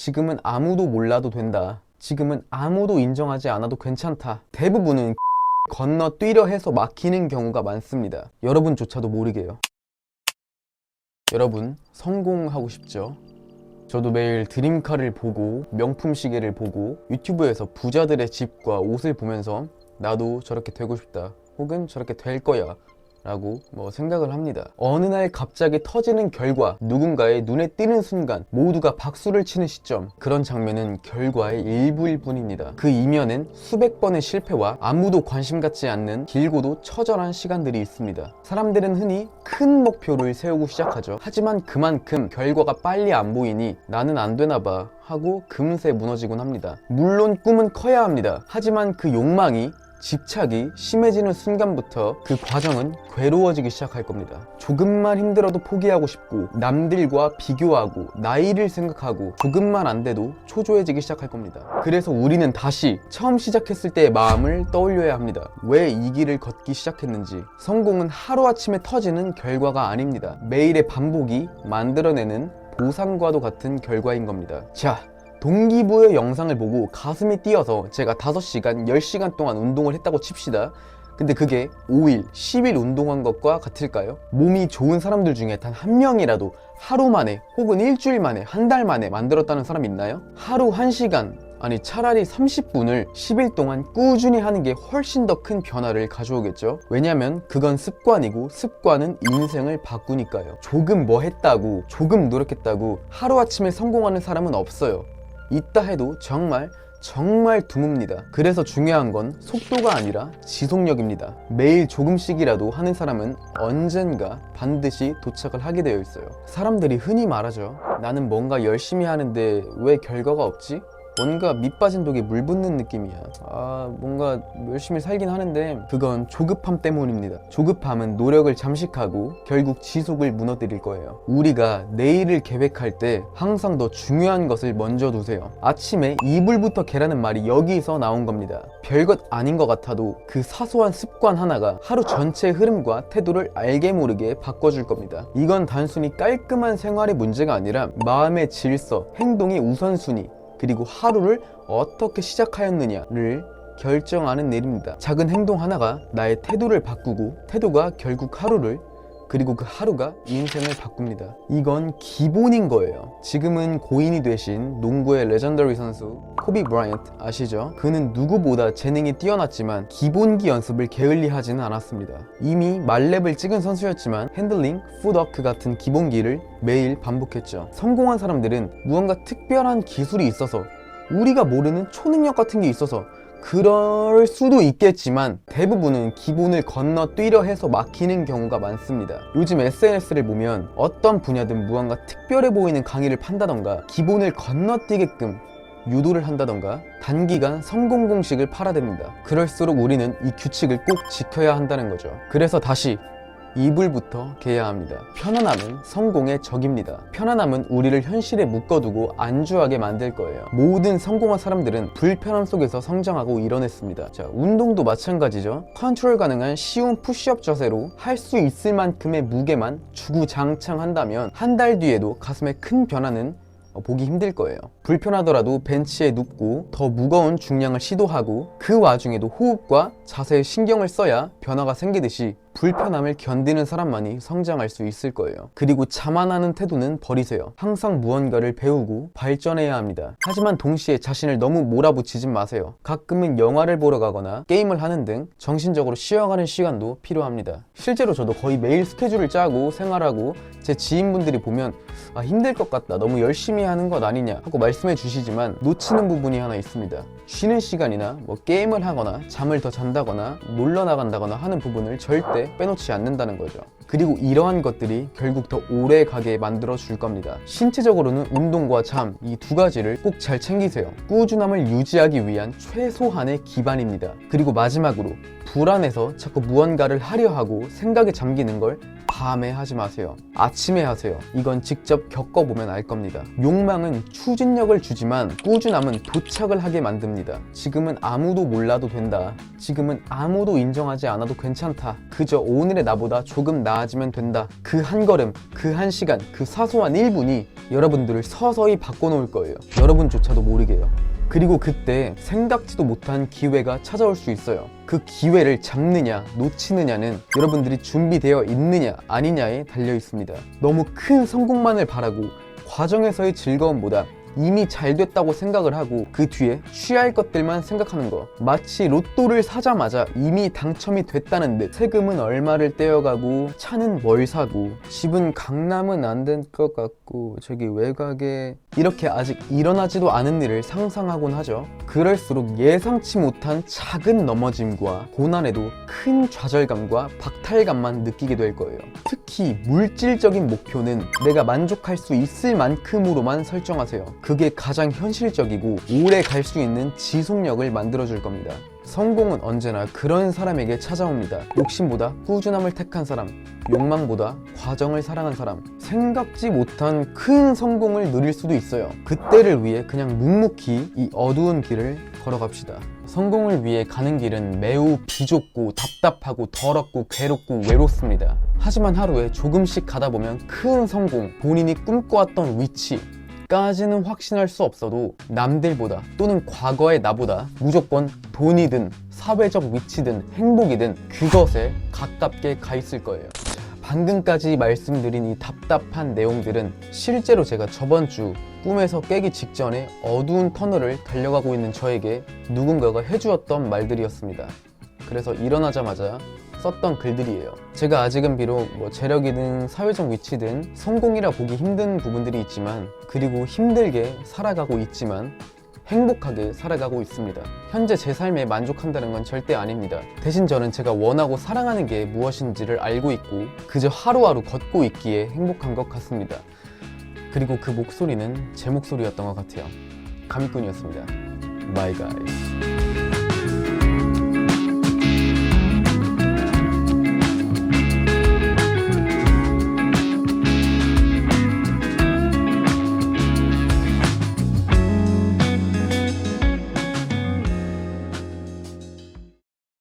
지금은 아무도 몰라도 된다. 지금은 아무도 인정하지 않아도 괜찮다. 대부분은 건너뛰려 해서 막히는 경우가 많습니다. 여러분조차도 모르게요. 여러분, 성공하고 싶죠? 저도 매일 드림카를 보고 명품 시계를 보고 유튜브에서 부자들의 집과 옷을 보면서 나도 저렇게 되고 싶다, 혹은 저렇게 될 거야 라고 생각을 합니다. 어느 날 갑자기 터지는 결과, 누군가의 눈에 띄는 순간 모두가 박수를 치는 시점, 그런 장면은 결과의 일부일 뿐입니다. 그 이면엔 수백 번의 실패와 아무도 관심 갖지 않는 길고도 처절한 시간들이 있습니다. 사람들은 흔히 큰 목표를 세우고 시작하죠. 하지만 그만큼 결과가 빨리 안 보이니 나는 안 되나 봐 하고 금세 무너지곤 합니다. 물론 꿈은 커야 합니다. 하지만 그 욕망이, 집착이 심해지는 순간부터 그 과정은 괴로워지기 시작할 겁니다. 조금만 힘들어도 포기하고 싶고, 남들과 비교하고, 나이를 생각하고, 조금만 안 돼도 초조해지기 시작할 겁니다. 그래서 우리는 다시 처음 시작했을 때의 마음을 떠올려야 합니다. 왜 이 길을 걷기 시작했는지. 성공은 하루아침에 터지는 결과가 아닙니다. 매일의 반복이 만들어내는 보상과도 같은 결과인 겁니다. 자, 동기부여 영상을 보고 가슴이 뛰어서 제가 5시간, 10시간 동안 운동을 했다고 칩시다. 근데 그게 5일, 10일 운동한 것과 같을까요? 몸이 좋은 사람들 중에 단 한 명이라도 하루 만에 혹은 일주일 만에, 한 달 만에 만들었다는 사람 있나요? 하루 1시간, 아니 차라리 30분을 10일 동안 꾸준히 하는 게 훨씬 더 큰 변화를 가져오겠죠. 왜냐면 그건 습관이고, 습관은 인생을 바꾸니까요. 조금 뭐 했다고, 조금 노력했다고 하루아침에 성공하는 사람은 없어요. 있다 해도 정말 드뭅니다. 그래서 중요한 건 속도가 아니라 지속력입니다. 매일 조금씩이라도 하는 사람은 언젠가 반드시 도착을 하게 되어 있어요. 사람들이 흔히 말하죠. 나는 뭔가 열심히 하는데 왜 결과가 없지? 뭔가 밑 빠진 독에 물 붓는 느낌이야. 뭔가 열심히 살긴 하는데 그건 조급함 때문입니다. 조급함은 노력을 잠식하고 결국 지속을 무너뜨릴 거예요. 우리가 내일을 계획할 때 항상 더 중요한 것을 먼저 두세요. 아침에 이불부터 개라는 말이 여기서 나온 겁니다. 별것 아닌 것 같아도 그 사소한 습관 하나가 하루 전체의 흐름과 태도를 알게 모르게 바꿔줄 겁니다. 이건 단순히 깔끔한 생활의 문제가 아니라 마음의 질서, 행동의 우선순위, 그리고 하루를 어떻게 시작하였느냐를 결정하는 일입니다. 작은 행동 하나가 나의 태도를 바꾸고, 태도가 결국 하루를, 그리고 그 하루가 인생을 바꿉니다. 이건 기본인 거예요. 지금은 고인이 되신 농구의 레전더리 선수 코비 브라이언트 아시죠? 그는 누구보다 재능이 뛰어났지만 기본기 연습을 게을리하지는 않았습니다. 이미 말렙을 찍은 선수였지만 핸들링, 풋워크 같은 기본기를 매일 반복했죠. 성공한 사람들은 무언가 특별한 기술이 있어서, 우리가 모르는 초능력 같은 게 있어서 그럴 수도 있겠지만 대부분은 기본을 건너뛰려 해서 막히는 경우가 많습니다. 요즘 SNS를 보면 어떤 분야든 무언가 특별해 보이는 강의를 판다던가, 기본을 건너뛰게끔 유도를 한다던가, 단기간 성공 공식을 팔아댑니다. 그럴수록 우리는 이 규칙을 꼭 지켜야 한다는 거죠. 그래서 다시 이불부터 개야 합니다. 편안함은 성공의 적입니다. 편안함은 우리를 현실에 묶어두고 안주하게 만들 거예요. 모든 성공한 사람들은 불편함 속에서 성장하고 이뤄냈습니다. 자, 운동도 마찬가지죠. 컨트롤 가능한 쉬운 푸시업 자세로 할 수 있을 만큼의 무게만 주구장창 한다면 한 달 뒤에도 가슴에 큰 변화는 보기 힘들 거예요. 불편하더라도 벤치에 눕고 더 무거운 중량을 시도하고, 그 와중에도 호흡과 자세에 신경을 써야 변화가 생기듯이 불편함을 견디는 사람만이 성장할 수 있을 거예요. 그리고 자만하는 태도는 버리세요. 항상 무언가를 배우고 발전해야 합니다. 하지만 동시에 자신을 너무 몰아붙이지 마세요. 가끔은 영화를 보러 가거나 게임을 하는 등 정신적으로 쉬어가는 시간도 필요합니다. 실제로 저도 거의 매일 스케줄을 짜고 생활하고, 제 지인분들이 보면 힘들 것 같다, 너무 열심히 하는 것 아니냐 하고 말씀해 주시지만 놓치는 부분이 하나 있습니다. 쉬는 시간이나 게임을 하거나 잠을 더 잔다거나 놀러 나간다거나 하는 부분을 절대 빼놓지 않는다는 거죠. 그리고 이러한 것들이 결국 더 오래 가게 만들어 줄 겁니다. 신체적으로는 운동과 잠, 이 두 가지를 꼭 잘 챙기세요. 꾸준함을 유지하기 위한 최소한의 기반입니다. 그리고 마지막으로, 불안해서 자꾸 무언가를 하려 하고 생각에 잠기는 걸 밤에 하지 마세요. 아침에 하세요. 이건 직접 겪어보면 알 겁니다. 욕망은 추진력을 주지만 꾸준함은 도착을 하게 만듭니다. 지금은 아무도 몰라도 된다. 지금은 아무도 인정하지 않아도 괜찮다. 그저 오늘의 나보다 조금 나아지면 된다. 그 한 걸음, 그 한 시간, 그 사소한 1분이 여러분들을 서서히 바꿔놓을 거예요. 여러분조차도 모르게요. 그리고 그때 생각지도 못한 기회가 찾아올 수 있어요. 그 기회를 잡느냐 놓치느냐는 여러분들이 준비되어 있느냐 아니냐에 달려 있습니다. 너무 큰 성공만을 바라고 과정에서의 즐거움보다 이미 잘 됐다고 생각을 하고 그 뒤에 취할 것들만 생각하는 거, 마치 로또를 사자마자 이미 당첨이 됐다는 듯 세금은 얼마를 떼어가고 차는 뭘 사고 집은 강남은 안 될 것 같고 저기 외곽에 이렇게 아직 일어나지도 않은 일을 상상하곤 하죠. 그럴수록 예상치 못한 작은 넘어짐과 고난에도 큰 좌절감과 박탈감만 느끼게 될 거예요. 특히 물질적인 목표는 내가 만족할 수 있을 만큼으로만 설정하세요. 그게 가장 현실적이고 오래 갈 수 있는 지속력을 만들어줄 겁니다. 성공은 언제나 그런 사람에게 찾아옵니다. 욕심보다 꾸준함을 택한 사람, 욕망보다 과정을 사랑한 사람, 생각지 못한 큰 성공을 누릴 수도 있어요. 그때를 위해 그냥 묵묵히 이 어두운 길을 걸어갑시다. 성공을 위해 가는 길은 매우 비좁고 답답하고 더럽고 괴롭고 외롭습니다. 하지만 하루에 조금씩 가다 보면 큰 성공, 본인이 꿈꿔왔던 위치 까지는 확신할 수 없어도 남들보다 또는 과거의 나보다 무조건 돈이든 사회적 위치든 행복이든 그것에 가깝게 가 있을 거예요. 방금까지 말씀드린 이 답답한 내용들은 실제로 제가 저번 주 꿈에서 깨기 직전에 어두운 터널을 달려가고 있는 저에게 누군가가 해주었던 말들이었습니다. 그래서 일어나자마자 썼던 글들이에요. 제가 아직은 비록 재력이든 사회적 위치든 성공이라 보기 힘든 부분들이 있지만, 그리고 힘들게 살아가고 있지만 행복하게 살아가고 있습니다. 현재 제 삶에 만족한다는 건 절대 아닙니다. 대신 저는 제가 원하고 사랑하는 게 무엇인지를 알고 있고 그저 하루하루 걷고 있기에 행복한 것 같습니다. 그리고 그 목소리는 제 목소리였던 것 같아요. 가미꾼이었습니다. Bye guys.